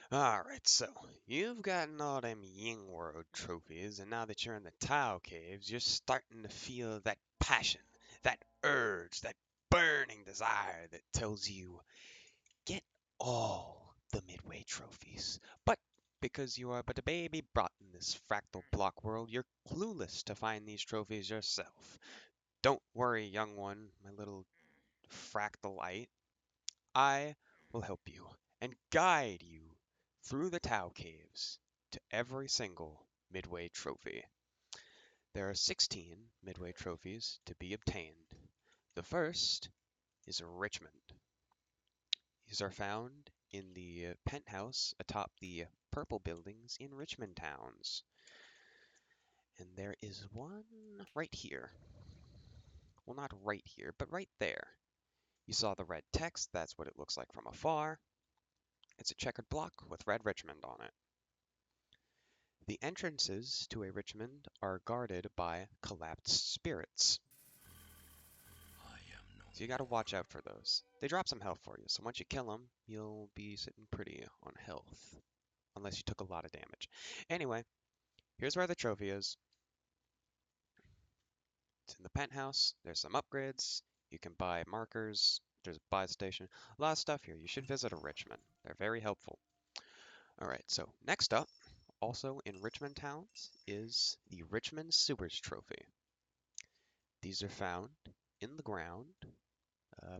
Alright, so you've gotten all them Ying World trophies, and now that you're in the Tau Caves, you're starting to feel that passion, that urge, that burning desire that tells you, get all the Midway trophies. But because you are but a baby brought in this fractal block world, you're clueless to find these trophies yourself. Don't worry, young one, my little fractalite. I will help you and guide you through the Tau Caves to every single Midway trophy. There are 16 Midway trophies to be obtained. The first is Richmond. These are found in the penthouse atop the purple buildings in Richmond towns. And there is one right here. Well, not right here, but right there. You saw the red text, that's what it looks like from afar. It's a checkered block with red Richmond on it. The entrances to a Richmond are guarded by collapsed spirits. So you gotta watch out for those. They drop some health for you, so once you kill them, you'll be sitting pretty on health. Unless you took a lot of damage. Anyway, here's where the trophy is. It's in the penthouse. There's some upgrades. You can buy markers. There's a buy station. A lot of stuff here. You should visit a Richmond. They're very helpful. Alright, so next up, also in Richmond towns, is the Richmond Sewers trophy. These are found in the ground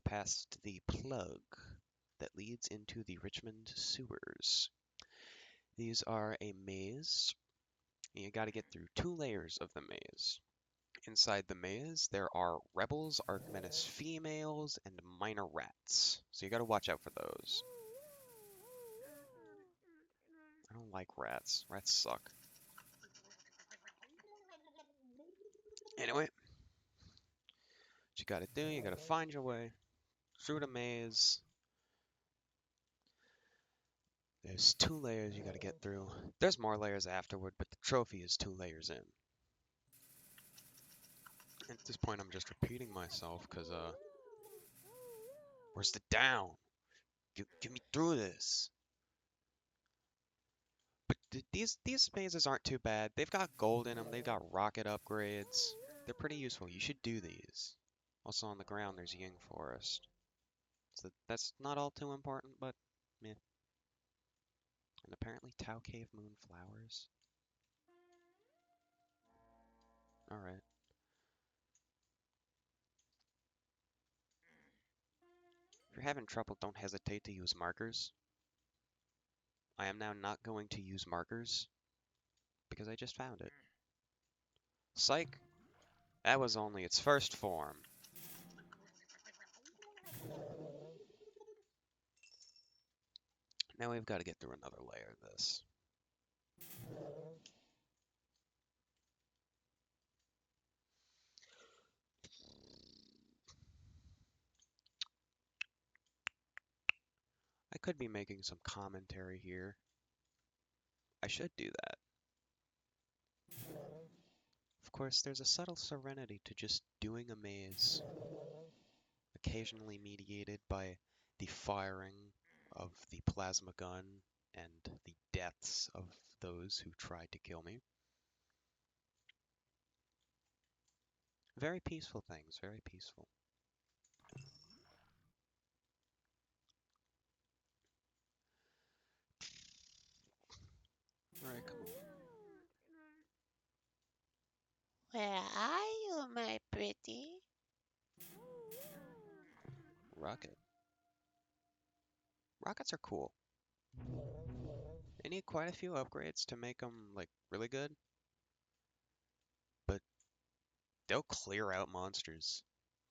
past the plug that leads into the Richmond Sewers. These are a maze, and you got to get through 2 layers of the maze. Inside the maze, there are rebels, Menace Females, and minor rats. So you got to watch out for those. I don't like rats. Rats suck. Anyway, what you got to do, you got to find your way through the maze. There's 2 layers you got to get through. There's more layers afterward, but the trophy is 2 layers in. At this point, I'm just repeating myself because, where's the down? Get me through this. But these mazes aren't too bad. They've got gold in them. They've got rocket upgrades. They're pretty useful. You should do these. Also on the ground, there's Ying Forest. So that's not all too important, but meh. And apparently Tau Cave Moon flowers. Alright. If you're having trouble, don't hesitate to use markers. I am now not going to use markers because I just found it. Psych! That was only its first form. Now we've got to get through another layer of this. I could be making some commentary here. I should do that. Of course, there's a subtle serenity to just doing a maze, occasionally mediated by the firing of the plasma gun and the deaths of those who tried to kill me. Very peaceful things, very peaceful. Alright, come on. Where are you, my pretty? Rocket. Rockets are cool. They need quite a few upgrades to make them, like, really good. But they'll clear out monsters.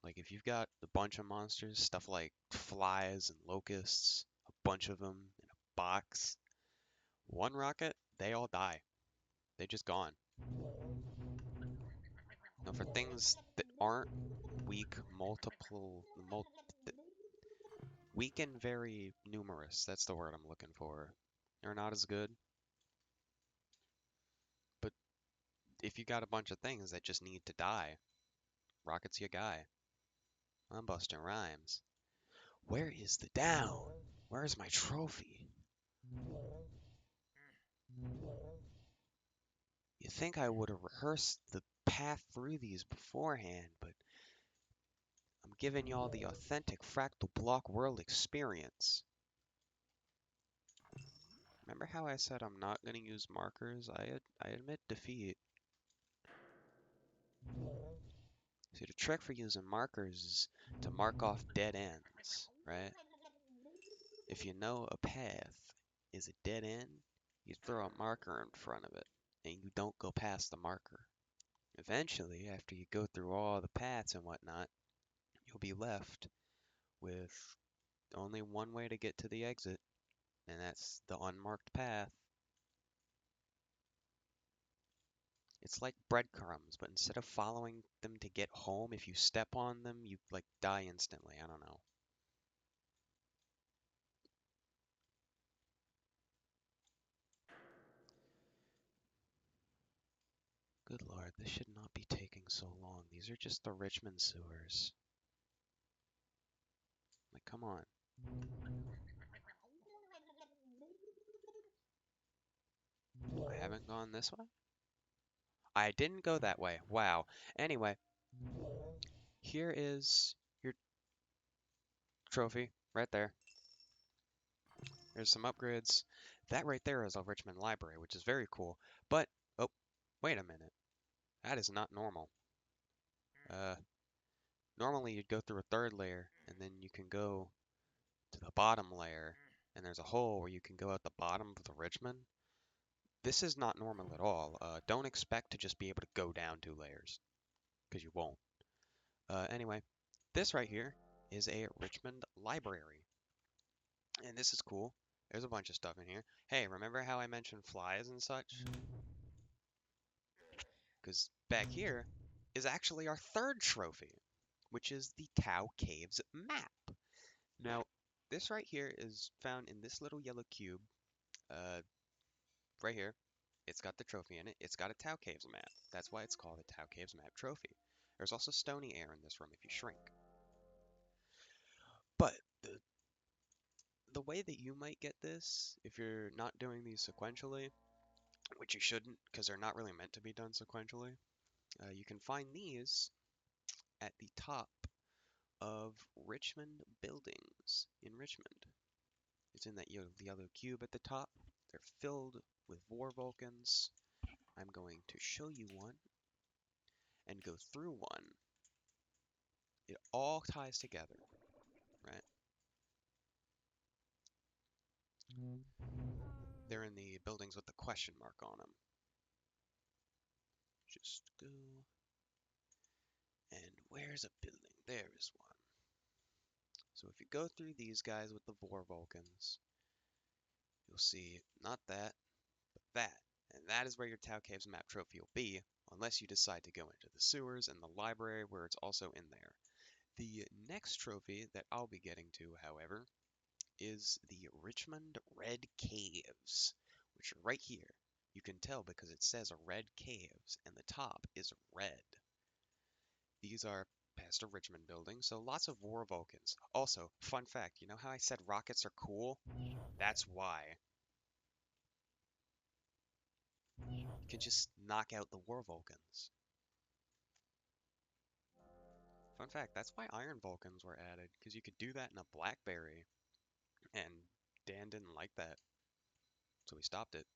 Like, if you've got a bunch of monsters, stuff like flies and locusts, a bunch of them in a box, one rocket, they all die. They're just gone. Now, for things that aren't weak, weak and very numerous, that's the word I'm looking for. They're not as good. But if you got a bunch of things that just need to die, rocket's your guy. I'm busting rhymes. Where is the down? Where's my trophy? You think I would have rehearsed the path through these beforehand, but I'm giving y'all the authentic fractal block world experience. Remember how I said I'm not going to use markers? I admit defeat. See, the trick for using markers is to mark off dead ends, right? If you know a path is a dead end, you throw a marker in front of it, and you don't go past the marker. Eventually, after you go through all the paths and whatnot, you'll be left with only one way to get to the exit, and that's the unmarked path. It's like breadcrumbs, but instead of following them to get home, if you step on them, you like die instantly. I don't know. Good lord, this should not be taking so long. These are just the Richmond Sewers. Like, come on. I haven't gone this way? I didn't go that way. Wow. Anyway, here is your trophy right there. There's some upgrades. That right there is a Richmond Library, which is very cool. But, oh, wait a minute. That is not normal. Uh, Normally you'd go through a third layer, and then you can go to the bottom layer, and there's a hole where you can go at the bottom of the Richmond. This is not normal at all. Don't expect to just be able to go down 2 layers, because you won't. Anyway, this right here is a Richmond Library. And this is cool. There's a bunch of stuff in here. Hey, remember how I mentioned flies and such? Because back here is actually our third trophy, which is the Cow Caves map. Now, this right here is found in this little yellow cube, uh, right here. It's got the trophy in it. It's got a Tau Caves map. That's why it's called a Tau Caves map trophy. There's also stony air in this room if you shrink. But the way that you might get this, if you're not doing these sequentially, which you shouldn't because they're not really meant to be done sequentially, you can find these at the top of Richmond buildings in Richmond. It's in that yellow cube at the top. They're filled with War Vulcans. I'm going to show you one and go through one. It all ties together, right? They're in the buildings with the question mark on them. Just go. And where's a building? There is one. So if you go through these guys with the War Vulcans, you'll see not that, but that. And that is where your Tau Caves map trophy will be, unless you decide to go into the sewers and the library where it's also in there. The next trophy that I'll be getting to, however, is the Richmond Red Caves, which are right here. You can tell because it says Red Caves, and the top is red. These are past a Richmond building, so lots of War Vulcans. Also, fun fact, you know how I said rockets are cool? That's why. You can just knock out the War Vulcans. Fun fact, that's why Iron Vulcans were added, because you could do that in a Blackberry, and Dan didn't like that, so he stopped it.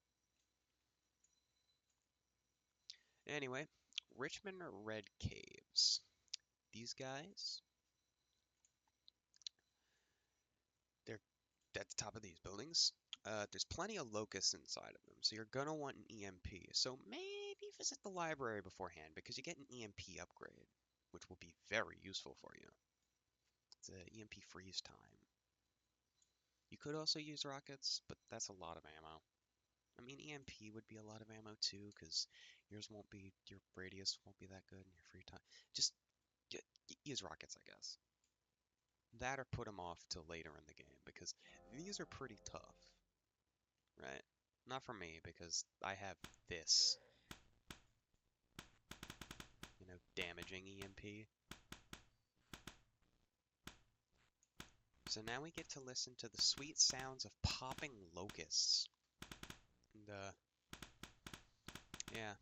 Anyway, Richmond Red Caves. These guys, they're at the top of these buildings. There's plenty of locusts inside of them, so you're gonna want an EMP. So maybe visit the library beforehand because you get an EMP upgrade, which will be very useful for you. It's an EMP freeze time. You could also use rockets, but that's a lot of ammo. I mean, EMP would be a lot of ammo too, because your radius won't be that good in your free time. Just use rockets, I guess. That or put them off till later in the game, because these are pretty tough, right? Not for me, because I have this, damaging EMP. So now we get to listen to the sweet sounds of popping locusts. And, yeah.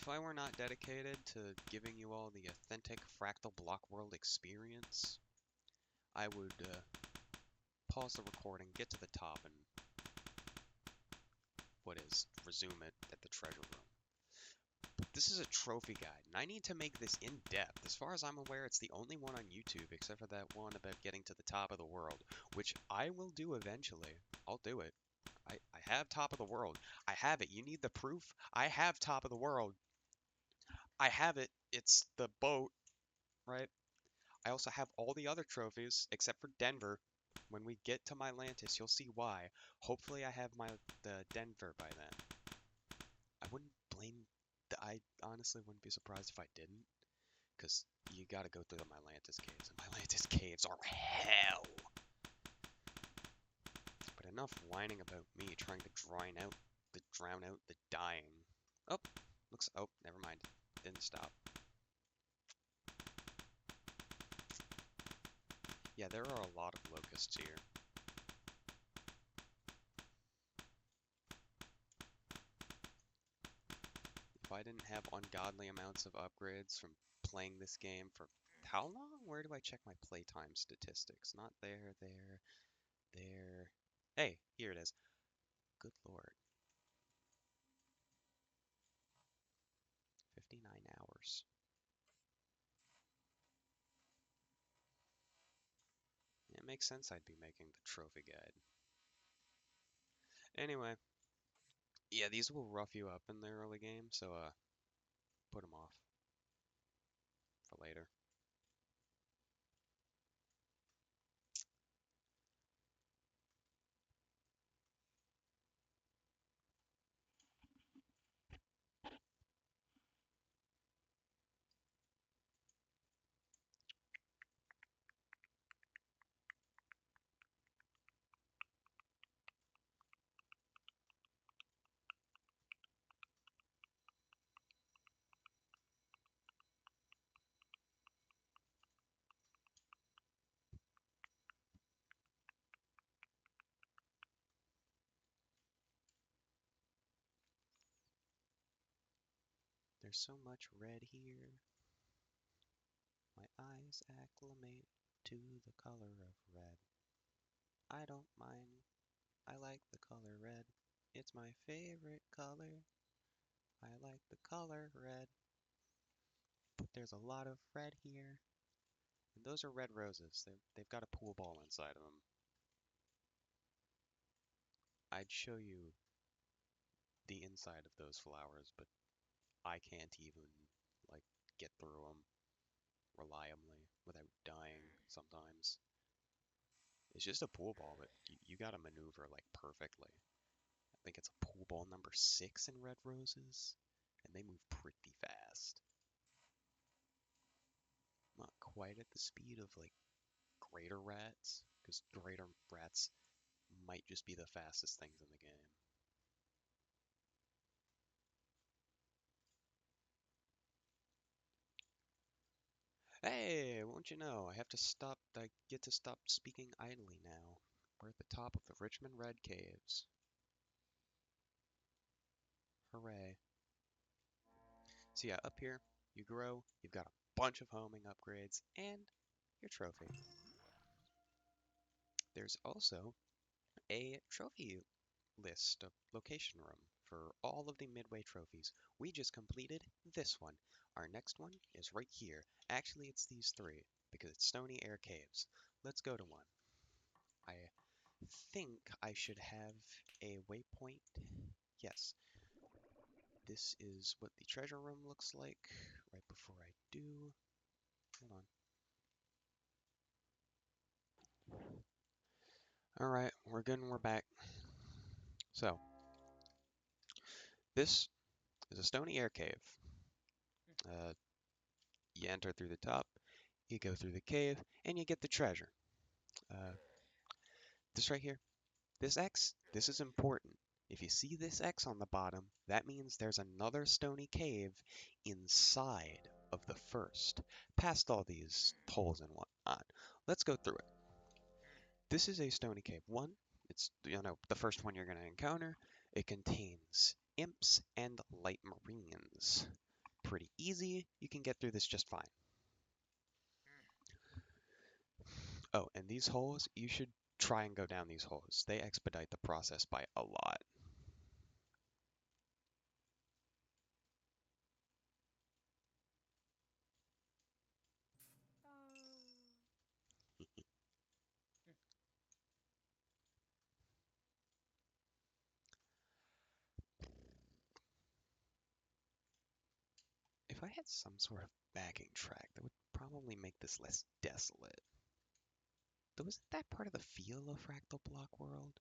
If I were not dedicated to giving you all the authentic Fractal Block World experience, I would pause the recording, get to the top, and resume it at the treasure room. But this is a trophy guide, and I need to make this in depth. As far as I'm aware, it's the only one on YouTube, except for that one about getting to the top of the world, which I will do eventually. I'll do it. I have top of the world. I have it. You need the proof? I have top of the world. I have it. It's the boat, right? I also have all the other trophies, except for Denver. When we get to my Atlantis, you'll see why. Hopefully I have the Denver by then. I wouldn't blame I honestly wouldn't be surprised if I didn't, because you gotta go through the Mylantis caves, and Mylantis caves are hell. But enough whining about me trying to drown out the dying. Oh, oh, never mind. Didn't stop. Yeah, there are a lot of locusts here. If I didn't have ungodly amounts of upgrades from playing this game for how long? Where do I check my playtime statistics? Not there, there, there. Hey, here it is. Good lord. 59 hours. It makes sense I'd be making the trophy guide. Anyway, yeah, these will rough you up in the early game, so put them off for later. There's so much red here. My eyes acclimate to the color of red. I don't mind. I like the color red. It's my favorite color. I like the color red. But there's a lot of red here. And those are red roses. They've got a pool ball inside of them. I'd show you the inside of those flowers, but I can't even, like, get through them reliably without dying sometimes. It's just a pool ball, but you gotta maneuver, like, perfectly. I think it's a pool ball number 6 in red roses, and they move pretty fast. Not quite at the speed of, like, greater rats, because greater rats might just be the fastest things in the game. Hey, won't you know, I get to stop speaking idly now. We're at the top of the Richmond Red Caves. Hooray. So yeah, up here, you grow, you've got a bunch of homing upgrades, and your trophy. There's also a trophy list of location room for all of the Midway trophies. We just completed this one. Our next one is right here. Actually, it's these three, because it's Stony Air Caves. Let's go to one. I think I should have a waypoint. Yes. This is what the treasure room looks like right before I do. Hold on. Alright, we're good and we're back. So, this is a Stony Air Cave. You enter through the top, you go through the cave, and you get the treasure. Uh, this right here, this X, this is important. If you see this X on the bottom, that means there's another stony cave inside of the first, past all these holes and whatnot. Let's go through it. This is a stony cave. One, it's the first one you're going to encounter. It contains imps and light marines. pretty easy. You can get through this just fine. Oh, and these holes, you should try and go down these holes. They expedite the process by a lot. If I had some sort of backing track, that would probably make this less desolate. Though isn't that part of the feel of Fractal Block World?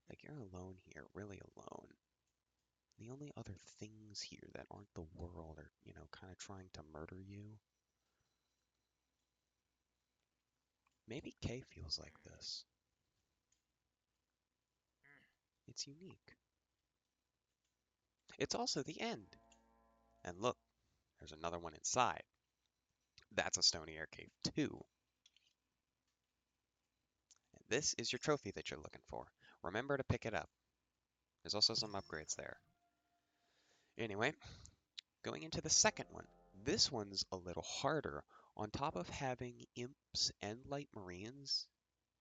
Like you're alone here, really alone. The only other things here that aren't the world are, kind of trying to murder you. Maybe K feels like this. It's unique. It's also the end. And look, there's another one inside. That's a Stony Air Cave too. And this is your trophy that you're looking for. Remember to pick it up. There's also some upgrades there. Anyway, going into the second one. This one's a little harder. On top of having imps and light marines.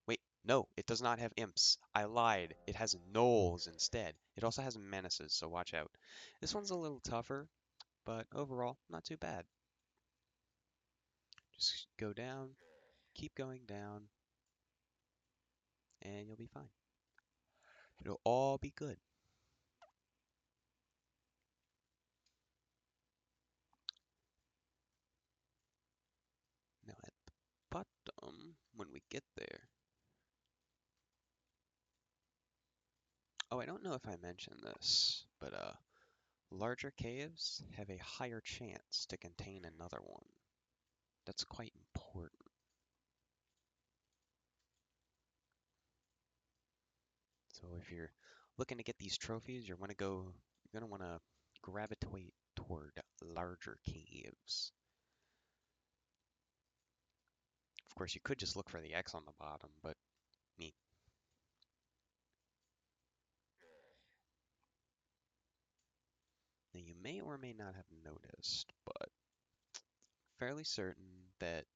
Wait, no, it does not have imps. I lied. It has gnolls instead. It also has menaces, so watch out. This one's a little tougher, but overall, not too bad. Just go down, keep going down, and you'll be fine. It'll all be good. Now at the bottom, when we get there. Oh, I don't know if I mentioned this, but larger caves have a higher chance to contain another one. That's quite important. So if you're looking to get these trophies, you're gonna want to gravitate toward larger caves. Of course, you could just look for the X on the bottom, but me. Now you may or may not have noticed, but fairly certain that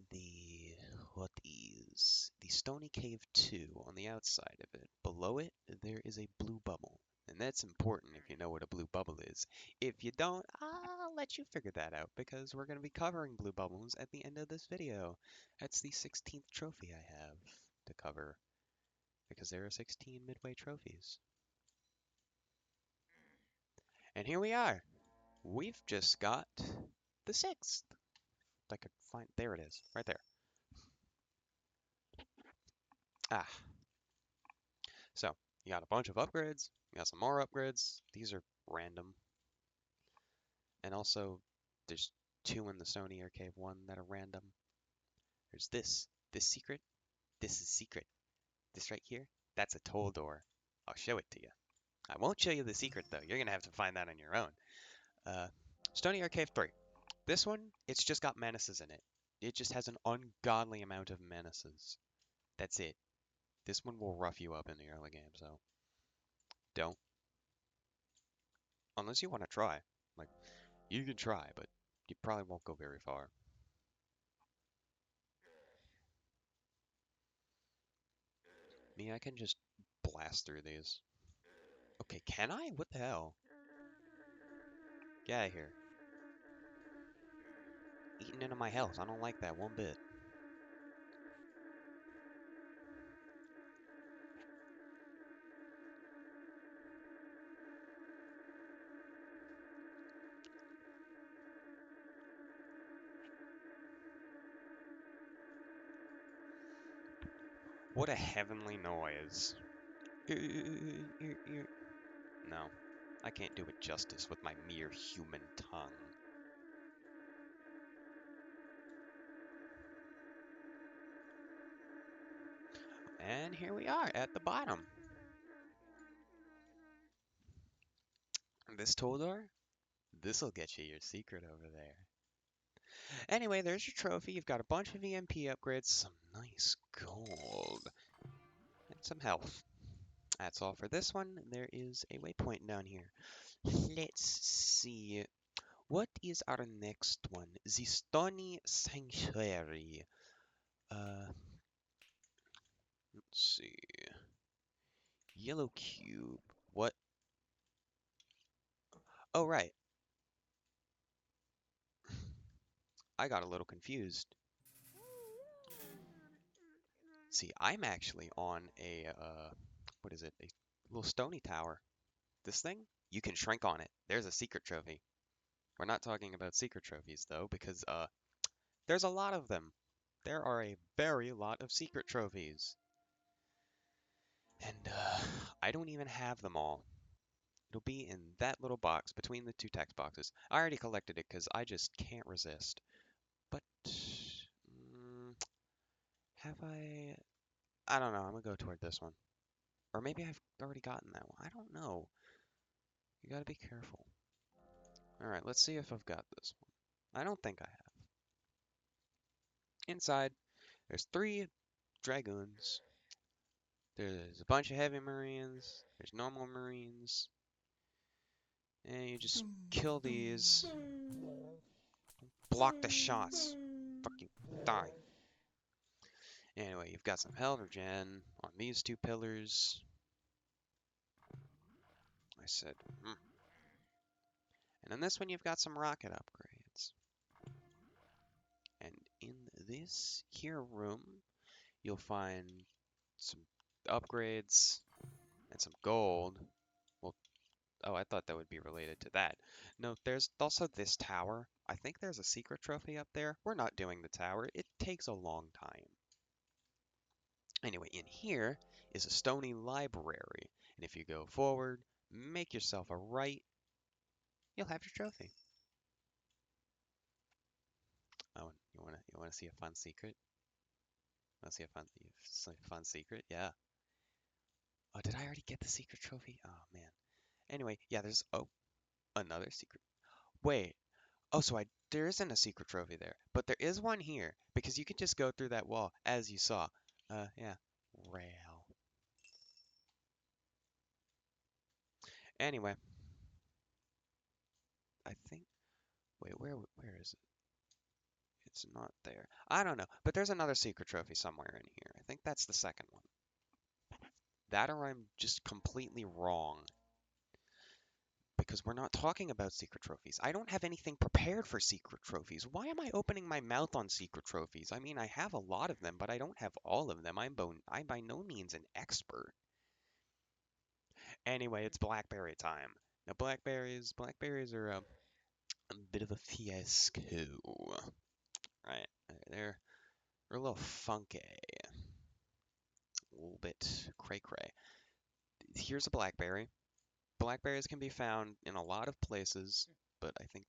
the what is the Stony Cave 2 on the outside of it. Below it, there is a blue bubble. And that's important if you know what a blue bubble is. If you don't, I'll let you figure that out because we're going to be covering blue bubbles at the end of this video. That's the 16th trophy I have to cover because there are 16 Midway trophies. And here we are. We've just got the 6th. If I could find, there it is, right there. Ah, so you got a bunch of upgrades, you got some more upgrades. These are random. And also, there's 2 in the Stony Air Cave 1 that are random. There's this secret, this is secret. This right here, that's a toll door. I'll show it to you. I won't show you the secret though, you're gonna have to find that on your own. Stony Air Cave 3. This one, it's just got menaces in it. It just has an ungodly amount of menaces. That's it. This one will rough you up in the early game, so don't. Unless you want to try. Like, you can try, but you probably won't go very far. Me, I can just blast through these. Okay, can I? What the hell? Get out of here. Eating into my health. I don't like that one bit. What a heavenly noise. No, I can't do it justice with my mere human tongue. And here we are at the bottom. This toll door, this'll get you your secret over there. Anyway, there's your trophy. You've got a bunch of EMP upgrades, some nice gold, and some health. That's all for this one. There is a waypoint down here. Let's see. What is our next one? The Stony Sanctuary. Let's see. Yellow cube. What? Oh, right. I got a little confused. See, I'm actually on a, what is it? A little stony tower. This thing? You can shrink on it. There's a secret trophy. We're not talking about secret trophies, though, because, there's a lot of them. There are a very lot of secret trophies. And, I don't even have them all. It'll be in that little box between the two text boxes. I already collected it because I just can't resist. But, have I? I don't know. I'm gonna go toward this one. Or maybe I've already gotten that one. I don't know. You gotta be careful. Alright, let's see if I've got this one. I don't think I have. Inside, there's 3 Dragoons. There's a bunch of heavy marines. There's normal marines. And you just kill these. Block the shots. Fucking die. Anyway, you've got some Heldergen on these 2 pillars. I said, And on this one, you've got some rocket upgrades. And in this here room, you'll find some upgrades and some gold. Well, oh, I thought that would be related to that. No, there's also this tower. I think there's a secret trophy up there. We're not doing the tower. It takes a long time. Anyway, in here is a stony library. And if you go forward, make yourself a right, you'll have your trophy. Oh, you wanna see a fun secret? Want to see a fun secret? Yeah. Oh, did I already get the secret trophy? Oh man. Anyway, yeah, there's another secret. Wait. Oh, so there isn't a secret trophy there, but there is one here because you can just go through that wall as you saw. Yeah. Rail. Anyway, I think. Wait, where is it? It's not there. I don't know, but there's another secret trophy somewhere in here. I think that's the second one. That or I'm just completely wrong. Because we're not talking about secret trophies. I don't have anything prepared for secret trophies. Why am I opening my mouth on secret trophies? I mean, I have a lot of them, but I don't have all of them. I'm by no means an expert. Anyway, it's blackberry time. Now, blackberries are a bit of a fiasco, right? They're a little funky, a little bit cray cray. Here's a blackberry. Blackberries can be found in a lot of places, but I think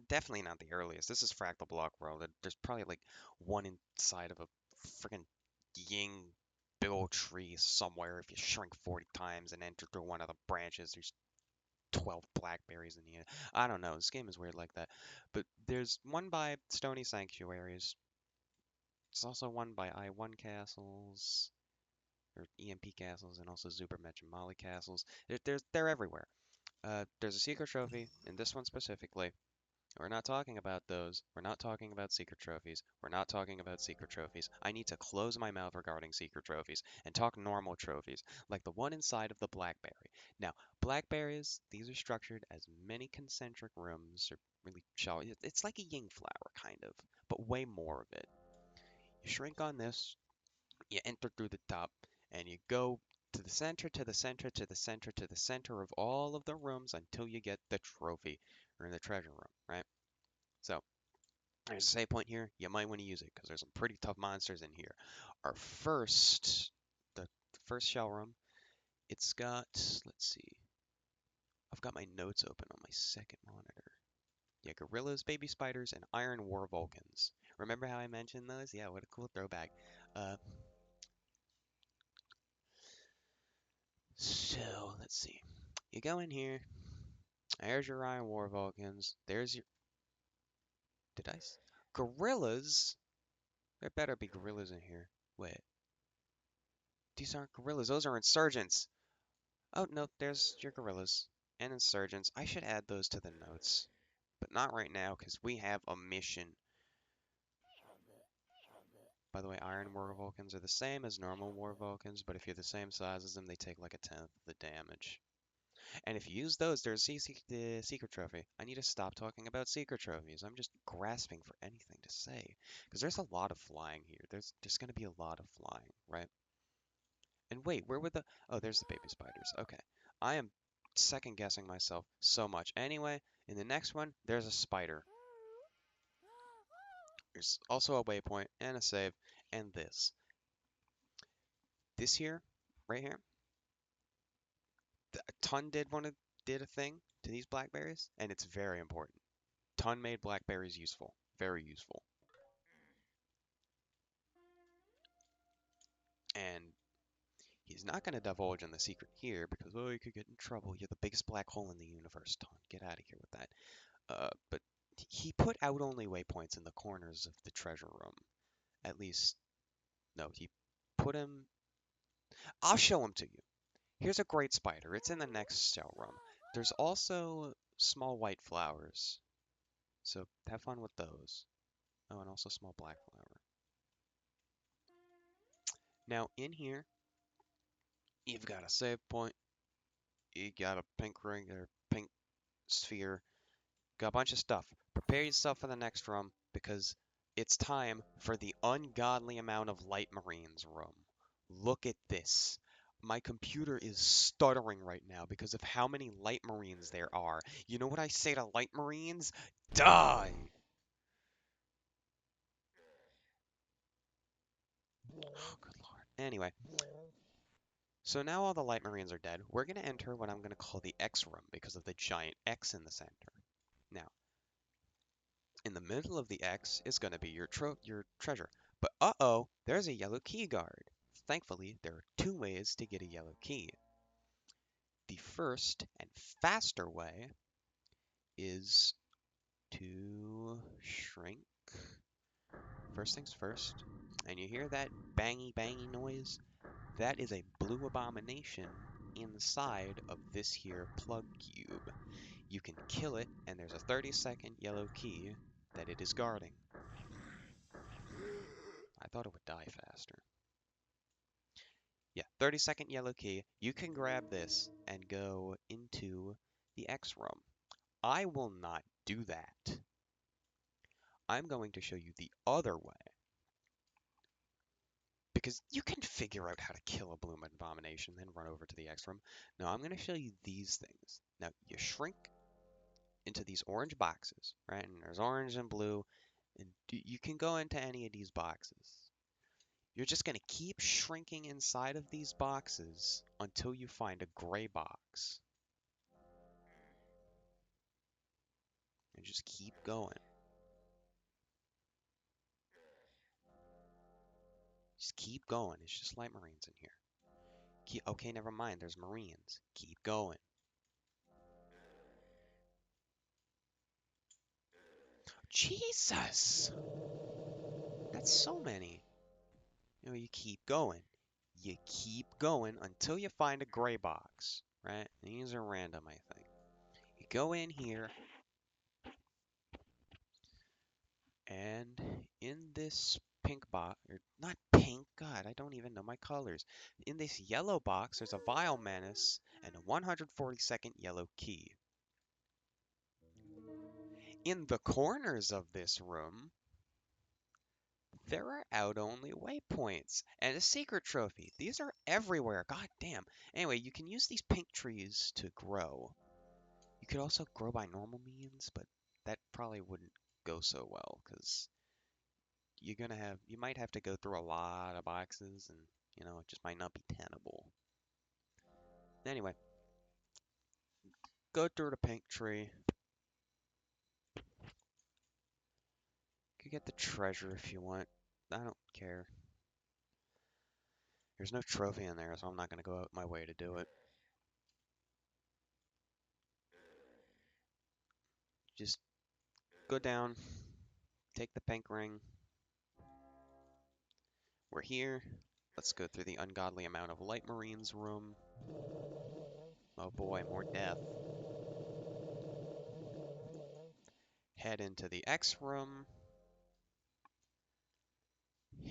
definitely not the earliest. This is Fractal Block World. There's probably like one inside of a freaking ying big old tree somewhere. If you shrink 40 times and enter through one of the branches, there's 12 blackberries in the end. I don't know. This game is weird like that. But there's one by Stony Sanctuaries. There's also one by I-1 castles, or EMP castles, and also Zubermetch and Molly castles. They're everywhere. There's a secret trophy in this one specifically. We're not talking about those. We're not talking about secret trophies. We're not talking about secret trophies. I need to close my mouth regarding secret trophies and talk normal trophies, like the one inside of the blackberry. Now, blackberries, these are structured as many concentric rooms, or really shall it's like a ying flower kind of, but way more of it. You shrink on this, you enter through the top, and you go to the center, to the center, to the center, to the center of all of the rooms until you get the trophy or in the treasure room, right? So there's a save point here. You might want to use it because there's some pretty tough monsters in here. Our the first shell room, it's got, let's see, I've got my notes open on my second monitor. Yeah, gorillas, baby spiders, and iron war vulcans. Remember how I mentioned those? Yeah, what a cool throwback. Uh, so let's see. You go in here. There's your Iron War Vulcans. There's your. Did I? Gorillas? There better be gorillas in here. Wait. These aren't gorillas. Those are insurgents. Oh, no. There's your gorillas. and insurgents. I should add those to the notes, but not right now because we have a mission. By the way, Iron War Vulcans are the same as normal War Vulcans, but if you're the same size as them, they take like a tenth of the damage. And if you use those, there's the secret trophy. I need to stop talking about secret trophies. I'm just grasping for anything to say. Because there's a lot of flying here. There's just going to be a lot of flying, right? And wait, where were the... Oh, there's the baby spiders. Okay. I am second guessing myself so much. Anyway, in the next one, there's a spider. There's also a waypoint and a save and this. This here, right here, Ton did a thing to these blackberries, and it's very important. Ton made blackberries useful, very useful. And he's not going to divulge in the secret here because, oh, you could get in trouble. You're the biggest black hole in the universe, Ton. Get out of here with that. But he put out only waypoints in the corners of the treasure room. At least, no, he put him. I'll show him to you. Here's a great spider. It's in the next shell room. There's also small white flowers. So have fun with those. Oh, and also small black flower. Now in here, you've got a save point. You got a pink ring or pink sphere. Got a bunch of stuff. Prepare yourself for the next room because it's time for the ungodly amount of light marines room. Look at this. My computer is stuttering right now because of how many light marines there are. You know what I say to light marines? Die! Oh, good lord. Anyway, so now all the light marines are dead. We're going to enter what I'm going to call the X room because of the giant X in the center. Now, in the middle of the X is going to be your treasure. But uh-oh, there's a yellow key guard. Thankfully, there are two ways to get a yellow key. The first and faster way is to shrink. First things first. And you hear that bangy bangy noise? That is a blue abomination inside of this here plug cube. You can kill it, and there's a 30-second yellow key that it is guarding. I thought it would die faster. Yeah, 30-second yellow key. You can grab this and go into the X room. I will not do that. I'm going to show you the other way. Because you can figure out how to kill a blue abomination, then run over to the X room. No, I'm going to show you these things. Now, you shrink into these orange boxes, right? And there's orange and blue, and you can go into any of these boxes. You're just going to keep shrinking inside of these boxes until you find a gray box. And just keep going. Just keep going. It's just light marines in here. Okay, never mind. There's marines. Keep going. Jesus! That's so many. You keep going. You keep going until you find a gray box, right? These are random, I think. You go in here, and in this pink box, or not pink, God, I don't even know my colors. In this yellow box, there's a Vile Menace and a 140-second yellow key. In the corners of this room, there are out-only waypoints and a secret trophy. These are everywhere. God damn. Anyway, you can use these pink trees to grow. You could also grow by normal means, but that probably wouldn't go so well because you might have to go through a lot of boxes and, it just might not be tenable. Anyway, go through the pink tree. You could get the treasure if you want. I don't care. There's no trophy in there, so I'm not going to go out my way to do it. Just go down, take the pink ring. We're here. Let's go through the ungodly amount of light marines room. Oh boy, more death. Head into the X room.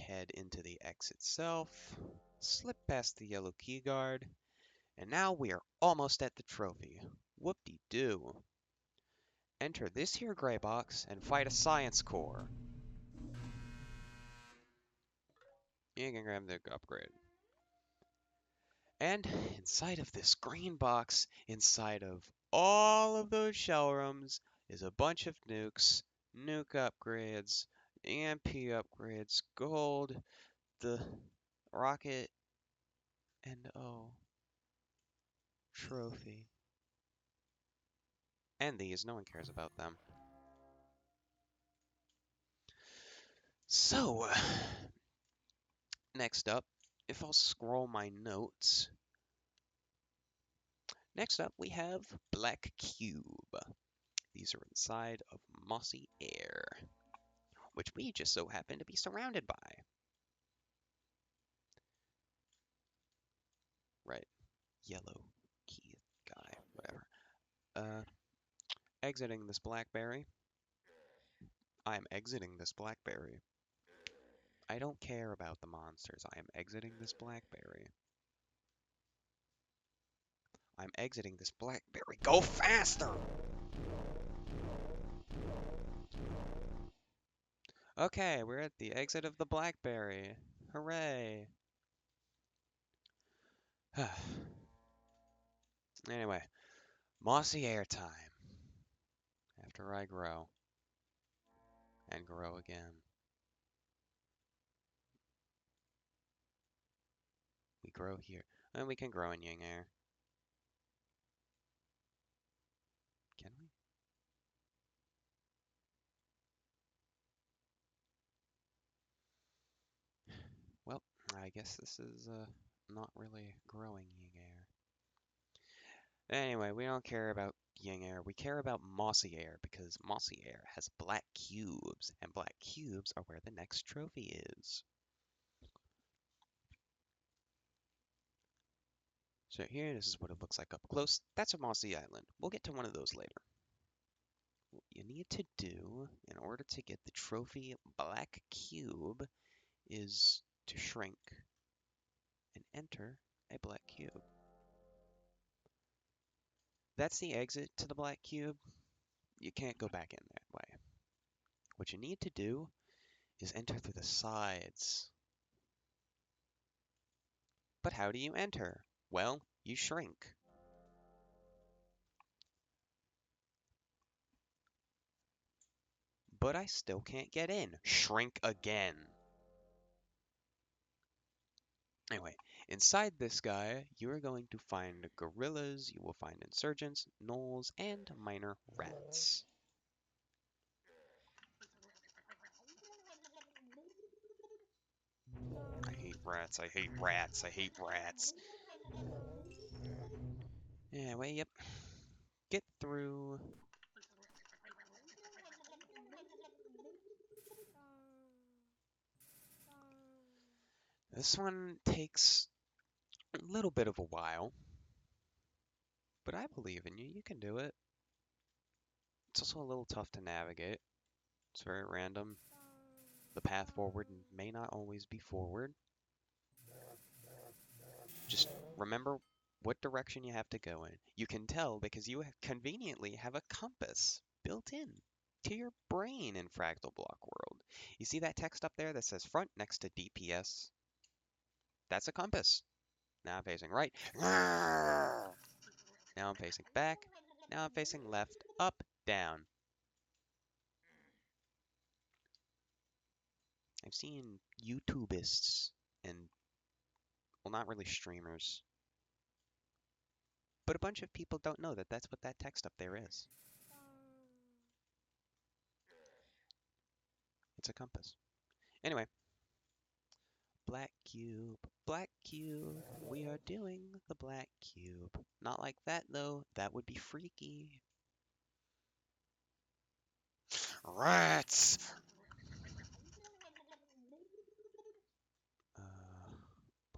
Head into the X itself. Slip past the yellow key guard. And now we are almost at the trophy. Whoop-de-doo. Enter this here gray box and fight a science core. You can grab the upgrade. And inside of this green box, inside of all of those shell rooms, is a bunch of nukes, nuke upgrades, EMP upgrades, gold, the rocket, and oh, trophy. And these, no one cares about them. So, next up, if I'll scroll my notes, next up we have Black Cube. These are inside of mossy air, which we just so happen to be surrounded by. Right, yellow key guy, whatever. Exiting this blackberry. I'm exiting this blackberry. I don't care about the monsters. I am exiting this blackberry. I'm exiting this blackberry. Go faster! Okay, we're at the exit of the blackberry. Hooray! Anyway, mossy air time. After I grow. And grow again. We grow here. And we can grow in yang air. Can we? Well, I guess this is not really growing yang air. Anyway, we don't care about yang air. We care about mossy air because mossy air has black cubes, and black cubes are where the next trophy is. So here, this is what it looks like up close. That's a mossy island. We'll get to one of those later. What you need to do in order to get the trophy black cube is to shrink and enter a black cube. That's the exit to the black cube. You can't go back in that way. What you need to do is enter through the sides. But how do you enter? Well, you shrink. But I still can't get in. Shrink again. Anyway, inside this guy, you are going to find gorillas, you will find insurgents, gnolls, and minor rats. I hate rats, I hate rats, I hate rats. Anyway, yep. Get through. This one takes a little bit of a while, but I believe in you. You can do it. It's also a little tough to navigate. It's very random. The path forward may not always be forward. Just remember what direction you have to go in. You can tell because you conveniently have a compass built in to your brain in Fractal Block World. You see that text up there that says front next to DPS? That's a compass. Now I'm facing right. Now I'm facing back. Now I'm facing left, up, down. I've seen YouTubists and, well, not really streamers, but a bunch of people don't know that that's what that text up there is. It's a compass. Anyway, black cube, we are doing the black cube. Not like that though, that would be freaky. Rats!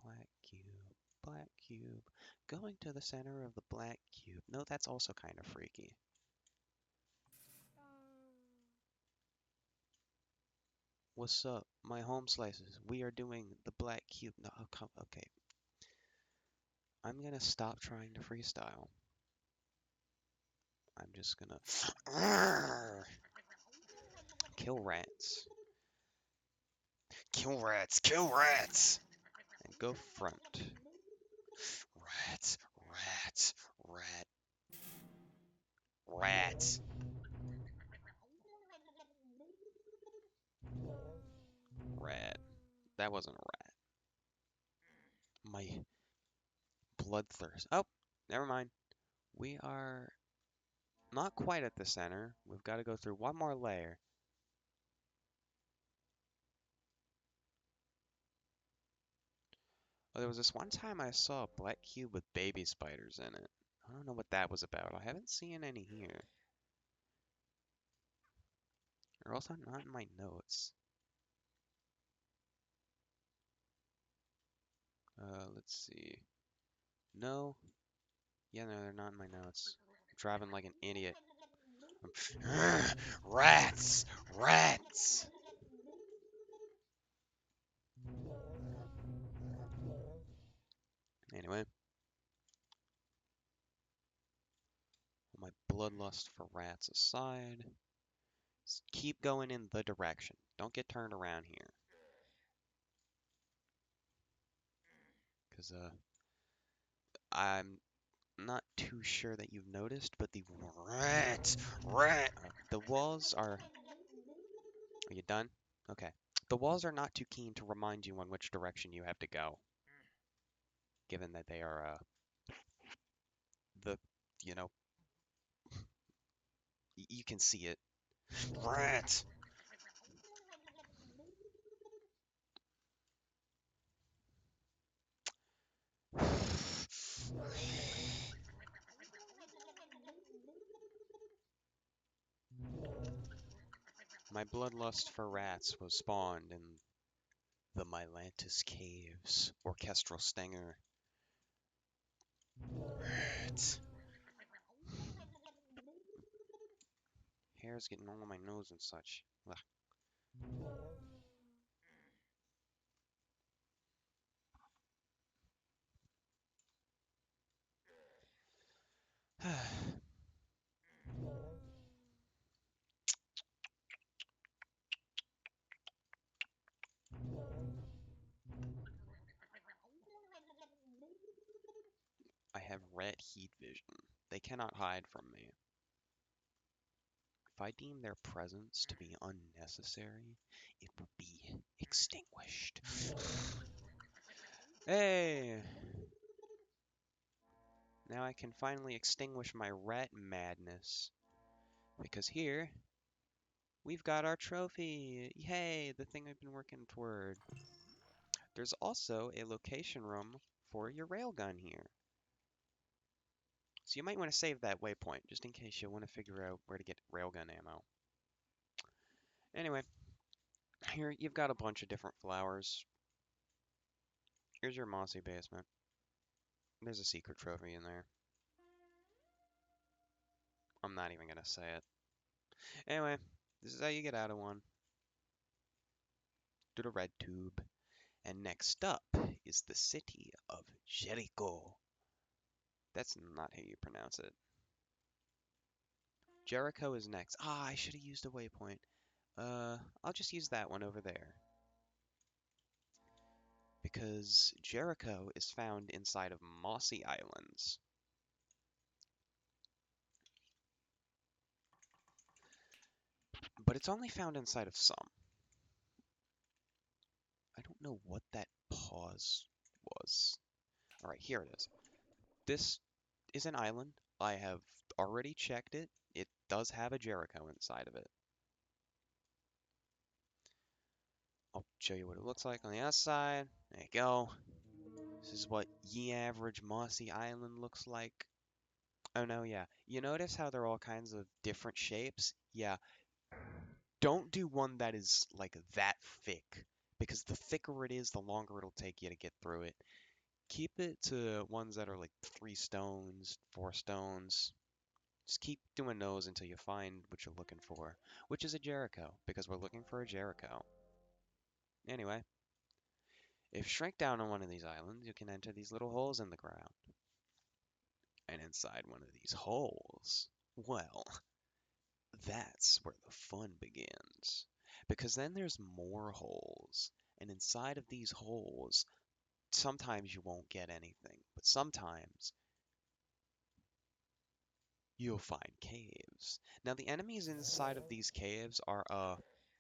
Black cube, black cube. Going to the center of the black cube. No, that's also kind of freaky. What's up, my home slices? We are doing the black cube. No, oh, come. Okay, I'm gonna stop trying to freestyle. I'm just gonna kill rats, kill rats, kill rats, and go front. Rats, rats, rat, rats, rat. That wasn't a rat. My bloodthirst. Oh, never mind. We are not quite at the center. We've got to go through one more layer. Oh, there was this one time I saw a black cube with baby spiders in it. I don't know what that was about. I haven't seen any here. Or also not in my notes. Let's see. No. Yeah, no, they're not in my notes. I'm driving like an idiot. Rats! Rats! Anyway, my bloodlust for rats aside, just keep going in the direction. Don't get turned around here. Because, I'm not too sure that you've noticed, but the the walls are. Are you done? Okay. The walls are not too keen to remind you on which direction you have to go, given that they are the, you know, you can see it. Rat. My bloodlust for rats was spawned in the Mylantis Caves, Orchestral Stinger. Rat. Hair's getting all on my nose and such. I have rat heat vision. They cannot hide from me. If I deem their presence to be unnecessary, it will be extinguished. Hey! Now I can finally extinguish my rat madness. Because here, we've got our trophy! Yay! The thing I've been working toward. There's also a location room for your railgun here. So you might want to save that waypoint, just in case you want to figure out where to get railgun ammo. Anyway, here you've got a bunch of different flowers. Here's your mossy basement. There's a secret trophy in there. I'm not even gonna say it. Anyway, this is how you get out of one. Through the red tube. And next up is the city of Jericho. That's not how you pronounce it. Jericho is next. Ah, I should have used a waypoint. I'll just use that one over there. Because Jericho is found inside of Mossy Islands. But it's only found inside of some. I don't know what that pause was. Alright, here it is. This is an island. I have already checked it. It does have a Jericho inside of it. I'll show you what it looks like on the outside. There you go. This is what ye average mossy island looks like. Oh no, yeah. You notice how they're all kinds of different shapes? Yeah. Don't do one that is like that thick, because the thicker it is, the longer it'll take you to get through it. Keep it to ones that are like 3 stones, 4 stones. Just keep doing those until you find what you're looking for, which is a Jericho, because we're looking for a Jericho. Anyway, if you shrink down on one of these islands, you can enter these little holes in the ground. And inside one of these holes, well, that's where the fun begins. Because then there's more holes. And inside of these holes, sometimes you won't get anything, but sometimes you'll find caves. Now, the enemies inside of these caves are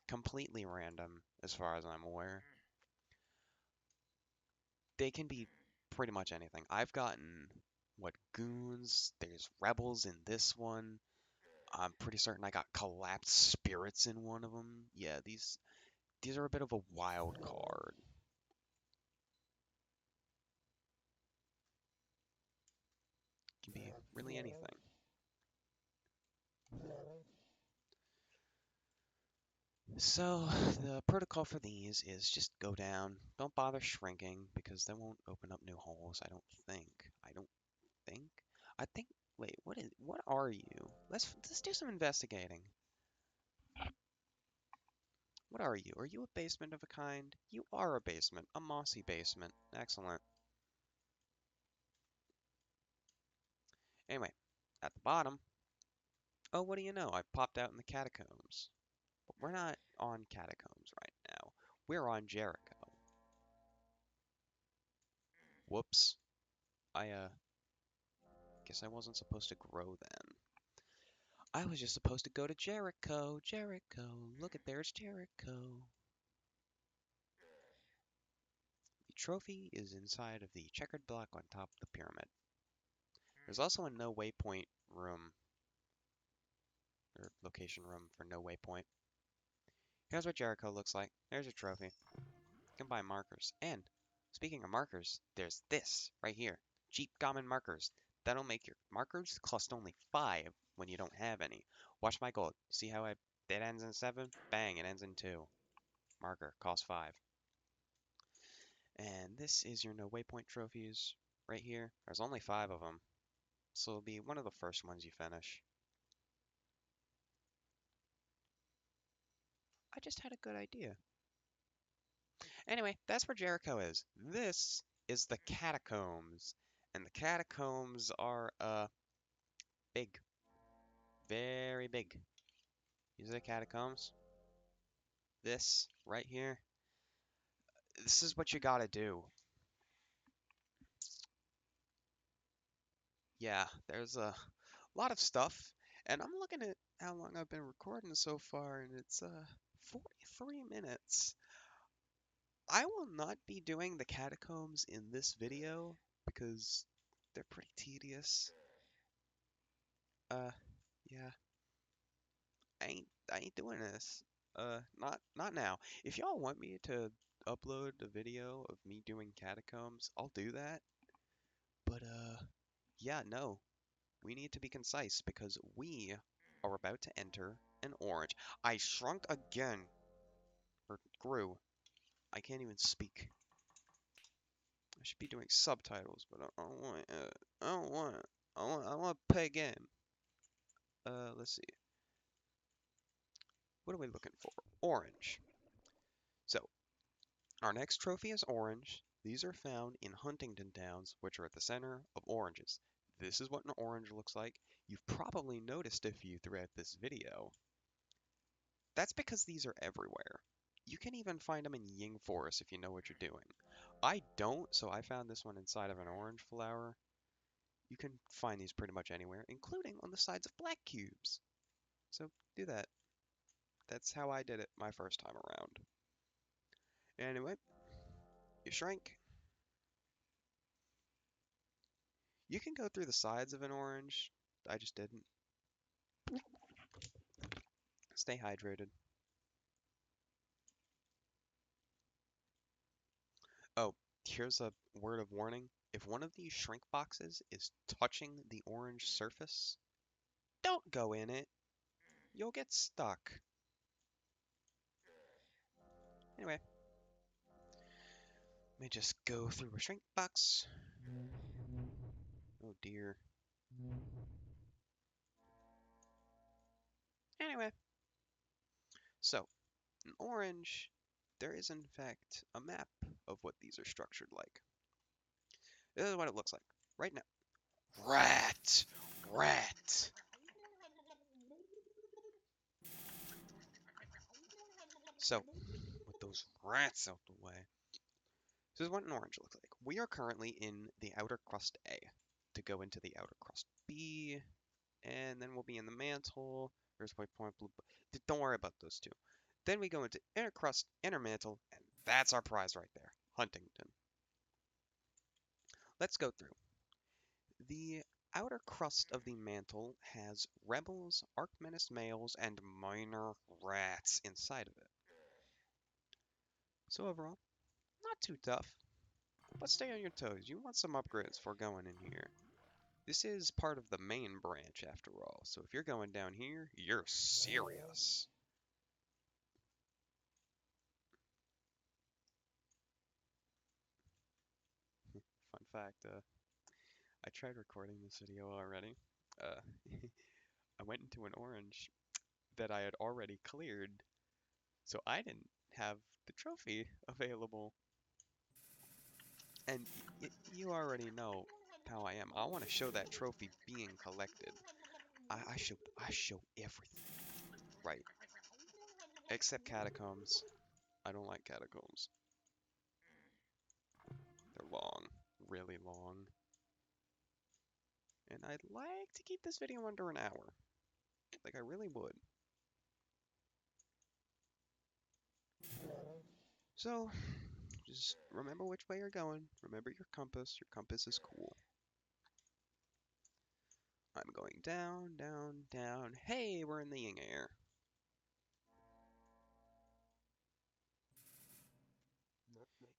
completely random, as far as I'm aware. They can be pretty much anything. I've gotten, what, goons, there's rebels in this one. I'm pretty certain I got collapsed spirits in one of them. Yeah, these are a bit of a wild card. Can be really anything. So the protocol for these is just go down. Don't bother shrinking because they won't open up new holes. I don't think. I don't think. I think. Wait, what are you? Let's do some investigating. What are you? Are you a basement of a kind? You are a basement, a mossy basement. Excellent. Anyway, at the bottom. Oh, what do you know? I popped out in the catacombs. But we're not on catacombs right now. We're on Jericho. Whoops. I guess I wasn't supposed to grow then. I was just supposed to go to Jericho. Jericho. Look at there's Jericho. The trophy is inside of the checkered block on top of the pyramid. There's also a no waypoint room, or location room for no waypoint. Here's what Jericho looks like. There's your trophy. You can buy markers. And speaking of markers, there's this right here. Cheap common markers. That'll make your markers cost only 5 when you don't have any. Watch my gold. See how it ends in 7? Bang, it ends in 2. Marker costs 5. And this is your no waypoint trophies right here. There's only 5 of them, so it'll be one of the first ones you finish. I just had a good idea. Anyway, that's where Jericho is. This is the Catacombs, and the Catacombs are big, very big. These are the Catacombs. This right here. This is what you gotta do. Yeah, there's a lot of stuff, and I'm looking at how long I've been recording so far, and it's 43 minutes. I will not be doing the catacombs in this video because they're pretty tedious. Uh, yeah, I ain't doing this. Not now. If y'all want me to upload a video of me doing catacombs, I'll do that. But yeah, no. We need to be concise because we are about to enter an orange. I shrunk again, or grew. I can't even speak. I should be doing subtitles, but I don't want. I don't want. I want to play a game. Let's see. What are we looking for? Orange. So our next trophy is orange. These are found in Huntington Downs, which are at the center of oranges. This is what an orange looks like. You've probably noticed a few throughout this video. That's because these are everywhere. You can even find them in Ying Forest if you know what you're doing. I don't, so I found this one inside of an orange flower. You can find these pretty much anywhere, including on the sides of black cubes. So do that. That's how I did it my first time around. Anyway, you shrink. You can go through the sides of an orange. I just didn't. Stay hydrated. Oh, here's a word of warning. If one of these shrink boxes is touching the orange surface, don't go in it. You'll get stuck. Anyway, let me just go through a shrink box. Oh dear. Anyway, so an orange, there is in fact a map of what these are structured like. This is what it looks like right now. Rat! Rat! So, with those rats out the way, this is what an orange looks like. We are currently in the outer crust A. To go into the outer crust B, and then we'll be in the mantle. Here's point, blue. Don't worry about those two. Then we go into inner crust, inner mantle, and that's our prize right there, Huntington. Let's go through. The outer crust of the mantle has rebels, Menace Males, and minor rats inside of it. So overall, not too tough, but stay on your toes. You want some upgrades before going in here. This is part of the main branch after all, so if you're going down here, you're serious. Fun fact, I tried recording this video already. Uh, I went into an orange that I had already cleared, so I didn't have the trophy available. And you already know how I am. I want to show that trophy being collected. I show everything, right? Except catacombs. I don't like catacombs. They're long, really long. And I'd like to keep this video under an hour. Like I really would. So, just remember which way you're going. Remember your compass. Your compass is cool. I'm going down, down, down. Hey, we're in the yin air.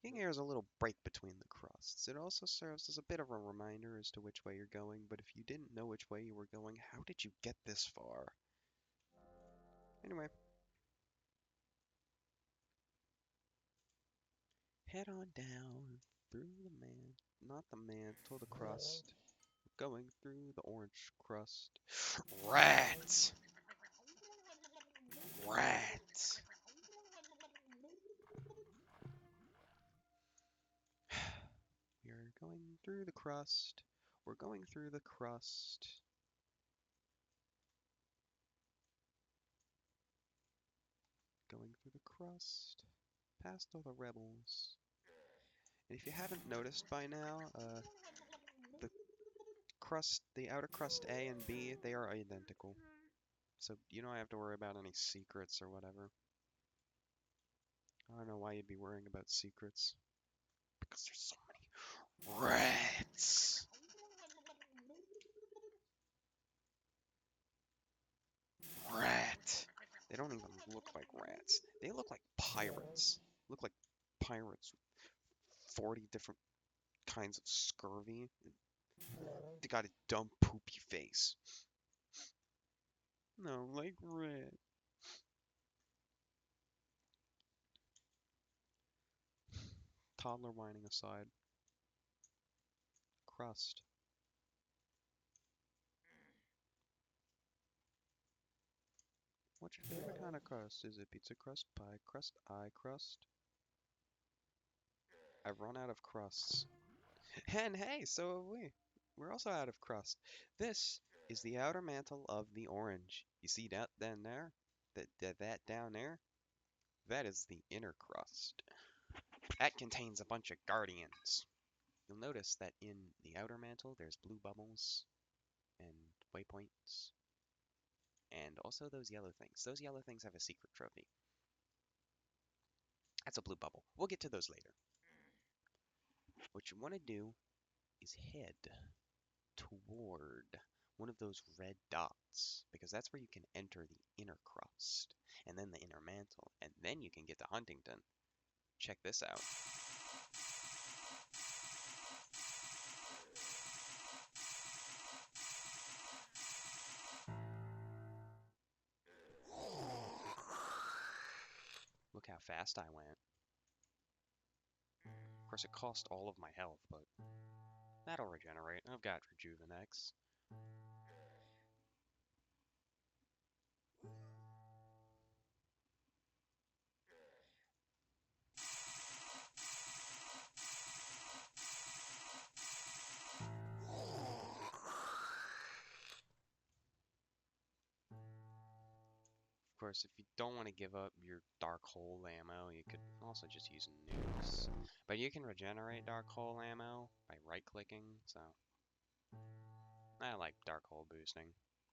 Yin air is a little break between the crusts. It also serves as a bit of a reminder as to which way you're going, but if you didn't know which way you were going, how did you get this far? Anyway, head on down through the not the mantle, the crust. Going through the orange crust. Rat! Rat! We're going through the crust. We're going through the crust. Going through the crust. Past all the rebels. And if you haven't noticed by now, the crust, the outer crust A and B, they are identical. So you don't have to worry about any secrets or whatever. I don't know why you'd be worrying about secrets. Because there's so many rats! Rat! They don't even look like rats. They look like pirates. Look like pirates with 40 different kinds of scurvy. They got a dumb poopy face. No, like rat. Toddler whining aside. Crust. What's your favorite kind of crust? Is it pizza crust, pie crust, crust? I've run out of crusts. And hey, so have we. We're also out of crust. This is the outer mantle of the orange. You see that down there? That down there? That is the inner crust. That contains a bunch of guardians. You'll notice that in the outer mantle there's blue bubbles and waypoints. And also those yellow things. Those yellow things have a secret trophy. That's a blue bubble. We'll get to those later. What you want to do is head toward one of those red dots, because that's where you can enter the inner crust, and then the inner mantle, and then you can get to Huntington. Check this out. Look how fast I went. Of course, it cost all of my health, but that'll regenerate. I've got Rejuvenex. course, if you don't want to give up your dark hole ammo, you could also just use nukes. But you can regenerate dark hole ammo by right-clicking, so I like dark hole boosting.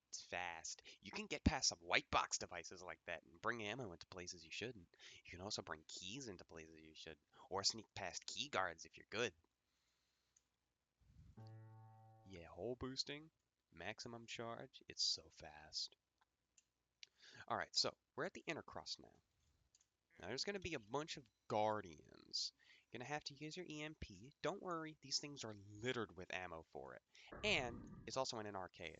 It's fast. You can get past some white box devices like that and bring ammo into places you shouldn't. You can also bring keys into places you shouldn't, or sneak past key guards if you're good. Yeah, hole boosting, maximum charge, it's so fast. Alright, so we're at the inner crust now. Now there's going to be a bunch of guardians. You're going to have to use your EMP. Don't worry, these things are littered with ammo for it. And it's also in an arcade.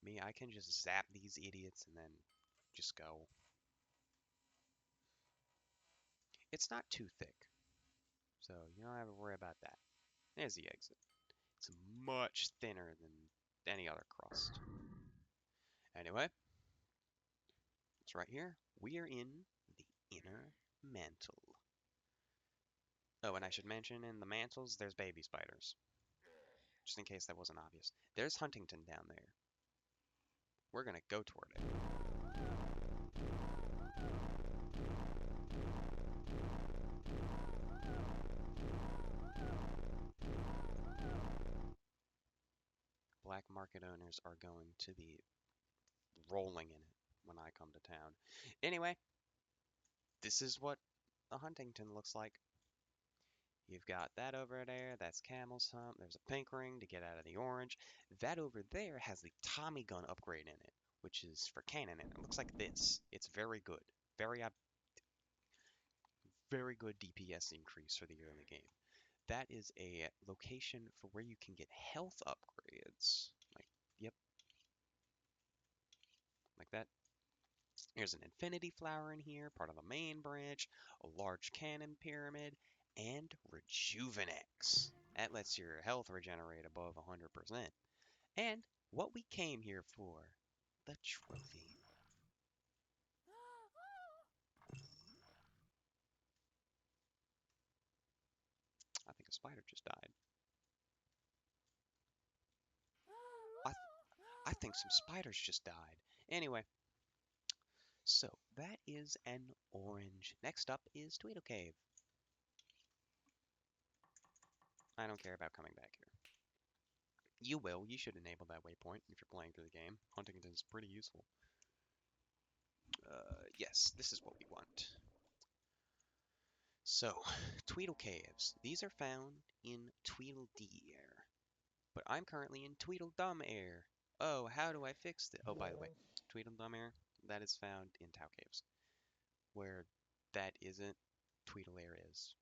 Me, I can just zap these idiots and then just go. It's not too thick, so you don't have to worry about that. There's the exit. It's much thinner than any other crust. Anyway, it's right here. We are in the inner mantle. Oh, and I should mention in the mantles, there's baby spiders. Just in case that wasn't obvious. There's Huntington down there. We're gonna go toward it. Black market owners are going to be rolling in it when I come to town. Anyway, this is what a Huntington looks like. You've got that over there, that's Camel's Hump. There's a pink ring to get out of the orange. That over there has the Tommy gun upgrade in it, which is for cannon. It looks like this. It's very good. Very good DPS increase for the early game. That is a location for where you can get health upgrades. Yep, like that. There's an infinity flower in here, part of the main branch, a large cannon pyramid, and Rejuvenex. That lets your health regenerate above 100%. And what we came here for, the trophy. I think a spider just died. I, th I think some spiders just died. Anyway, so that is an orange. Next up is Tweedle Cave. I don't care about coming back here. You will. You should enable that waypoint if you're playing through the game. Huntington's pretty useful. Yes, this is what we want. So, Tweedle Caves. These are found in Tweedledee-air. But I'm currently in Tweedledum-air. Oh, how do I fix it? Oh, by the way, Tweedledum-air, that is found in Tau Caves. Where that isn't, Tweedle-air is.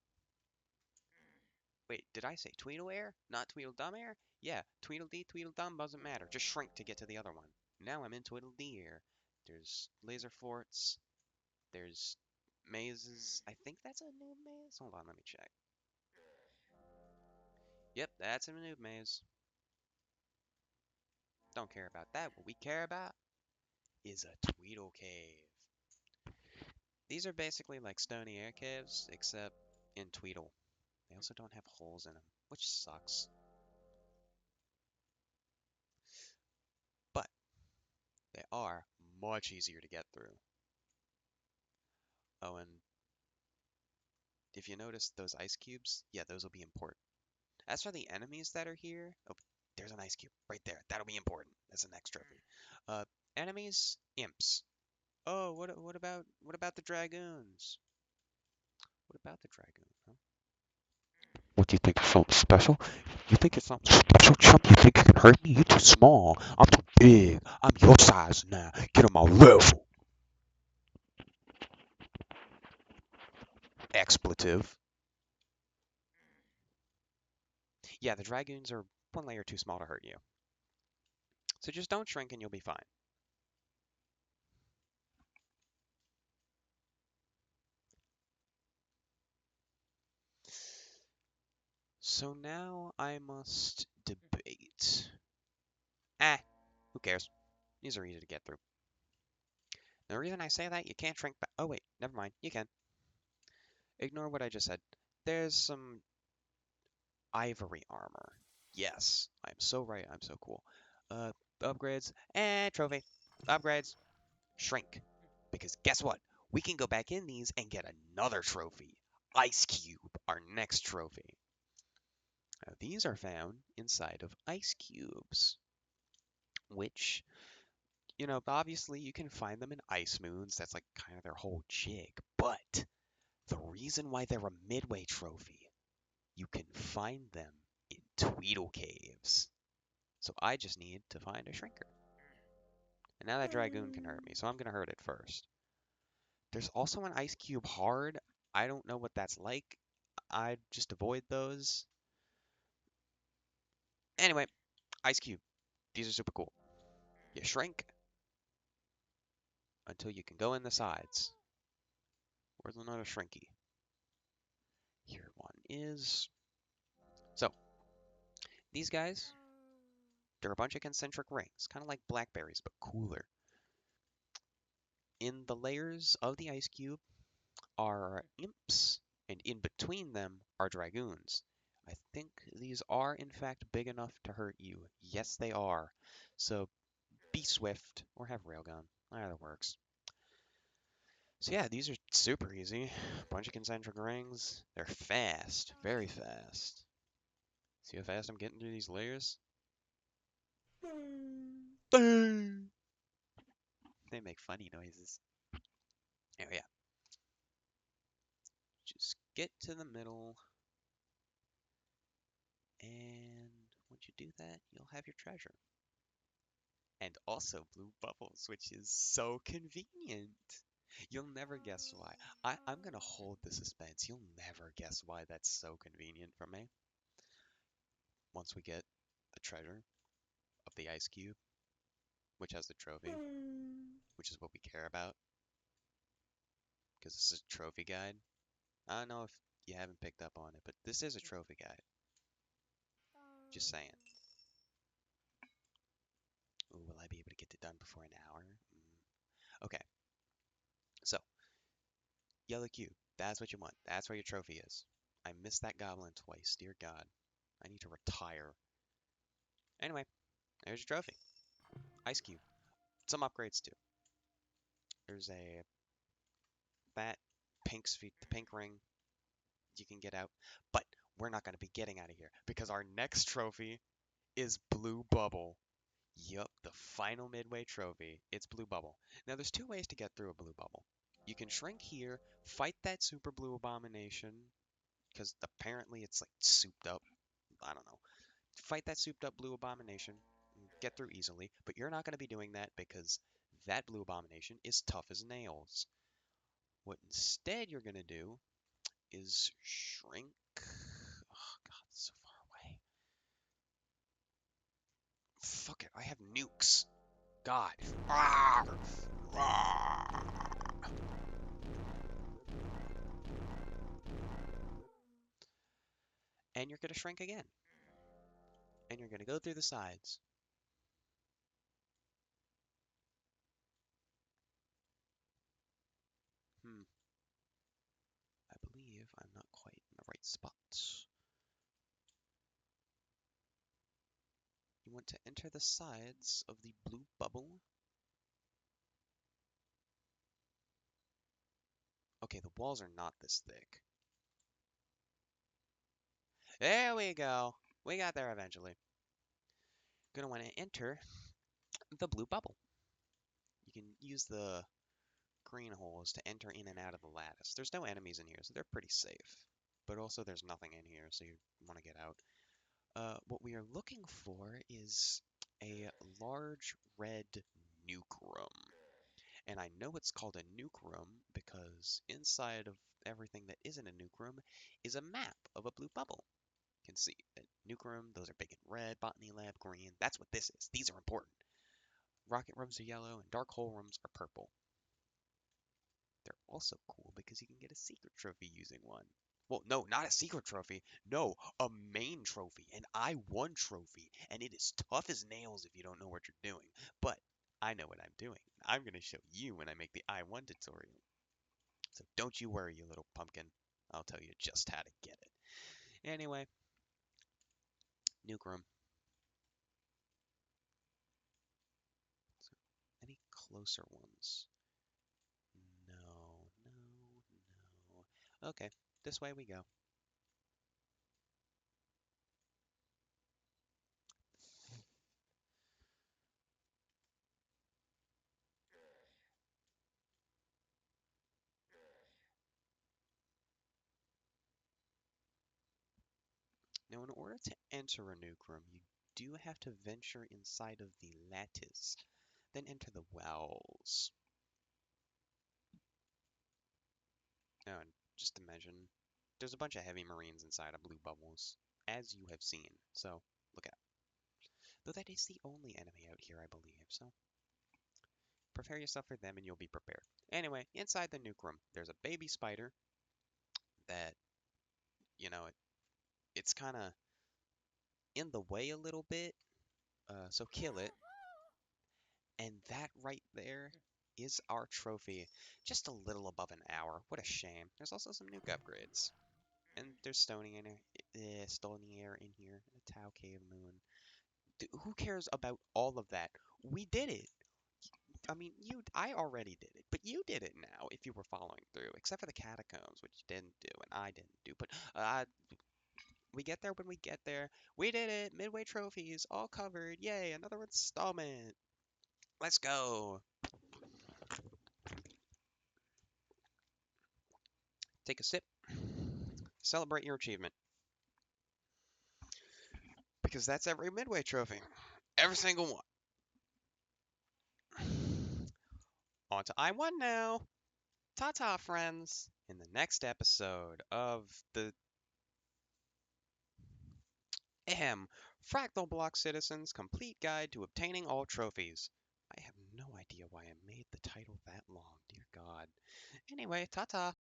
Wait, did I say Tweedle-air? Not Tweedledum-air? Yeah, Tweedledee, Tweedledum doesn't matter. Just shrink to get to the other one. Now I'm in Tweedledee-air. There's laser forts. There's mazes. I think that's a noob maze. Hold on, let me check. Yep, that's a noob maze. Don't care about that. What we care about is a Tweedle Cave. These are basically like stony air caves, except in Tweedle. They also don't have holes in them, which sucks. But they are much easier to get through. Oh, and if you notice those ice cubes, yeah, those will be important. As for the enemies that are here, oh, there's an ice cube right there. That'll be important. That's the next trophy. Uh, Enemies, imps. Oh, what about the dragoons? What about the dragoon, huh? What do you think is something special? You think it's something special, chump? You think you can hurt me? You're too small. I'm too big. I'm your size now. Get on my level. Expletive. Yeah, the dragoons are one layer too small to hurt you. So just don't shrink and you'll be fine. So now I must debate. Who cares? These are easy to get through. The reason I say that, you can't shrink back. Oh wait, never mind. You can. Ignore what I just said. There's some ivory armor. Yes, I'm so right. I'm so cool. Uh, upgrades and trophy. Upgrades, shrink. Because guess what? We can go back in these and get another trophy. Ice Cube, our next trophy. Now, these are found inside of ice cubes, which, obviously you can find them in ice moons. That's like kind of their whole jig. But the reason why they're a Midway trophy, you can find them in Tweedle Caves. So I just need to find a shrinker. And now that Dragoon can hurt me, so I'm going to hurt it first. There's also an Ice Cube hard. I don't know what that's like. I'd just avoid those. Anyway, Ice Cube. These are super cool. You shrink until you can go in the sides. Where's another shrinky? Here one is. So, these guys, they're a bunch of concentric rings, kind of like blackberries, but cooler. In the layers of the Ice Cube are imps, and in between them are dragoons. I think these are, in fact, big enough to hurt you. Yes, they are. So be swift or have railgun. Either works. So yeah, these are super easy. Bunch of concentric rings. They're fast, very fast. See how fast I'm getting through these layers? They make funny noises. Oh yeah. Just get to the middle, and once you do that, you'll have your treasure. And also blue bubbles, which is so convenient. You'll never guess why. I'm gonna hold the suspense. You'll never guess why that's so convenient for me. Once we get the treasure of the ice cube, which has the trophy, which is what we care about, because this is a trophy guide. I don't know if you haven't picked up on it, but this is a trophy guide. Just saying. Ooh, will I be able to get it done before an hour? Okay, so yellow cube. That's what you want. That's where your trophy is. I missed that goblin twice. Dear God. I need to retire. Anyway, there's your trophy. Ice cube. Some upgrades too. There's a that the pink ring you can get out. But we're not going to be getting out of here because our next trophy is Blue Bubble. Yup, the final Midway trophy. It's Blue Bubble. Now there's two ways to get through a Blue Bubble. You can shrink here, fight that super blue abomination, because apparently it's like souped up. I don't know. Fight that souped up blue abomination, get through easily, but you're not going to be doing that because that blue abomination is tough as nails. What instead you're going to do is shrink. Oh god, it's so far away. Fuck it, I have nukes. God. And you're going to shrink again. And you're going to go through the sides. I believe I'm not quite in the right spot. You want to enter the sides of the blue bubble. Okay, the walls are not this thick. There we go. We got there eventually. Gonna want to enter the blue bubble. You can use the green holes to enter in and out of the lattice. There's no enemies in here, so they're pretty safe. But also there's nothing in here, so you want to get out. What we are looking for is a large red nuke room. And I know it's called a nuke room because inside of everything that isn't a nuke room is a map of a blue bubble. You can see a nuke room, those are big and red, botany lab green. That's what this is. These are important. Rocket rooms are yellow and dark hole rooms are purple. They're also cool because you can get a secret trophy using one. Well, no, not a secret trophy. No, a main trophy, an I-1 trophy. And it is tough as nails if you don't know what you're doing. But I know what I'm doing. I'm going to show you when I make the I-1 tutorial. So don't you worry, you little pumpkin. I'll tell you just how to get it. Anyway, Nuke room. So, any closer ones? No, no, no. Okay, this way we go. Now, in order to enter a nuke room, you do have to venture inside of the lattice, then enter the wells. Now, just imagine there's a bunch of heavy marines inside of blue bubbles, as you have seen, so look out. Though that is the only enemy out here, I believe, so prepare yourself for them and you'll be prepared. Anyway, inside the nuke room, there's a baby spider that, you know, it's kind of in the way a little bit, so kill it. And that right there is our trophy. Just a little above an hour. What a shame. There's also some nuke upgrades. And there's stony air in here. A Tau Cave moon. Who cares about all of that? We did it. I mean, I already did it, but you did it now if you were following through, except for the catacombs, which you didn't do and I didn't do. But we get there when we get there. We did it. Midway trophies all covered. Yay! Another installment. Let's go. Take a sip. Celebrate your achievement. Because that's every Midway trophy. Every single one. On to I-1 now. Ta-ta, friends. In the next episode of the Fractal Block Citizens Complete Guide to Obtaining All Trophies. I have no idea why I made the title that long, dear God. Anyway, ta-ta.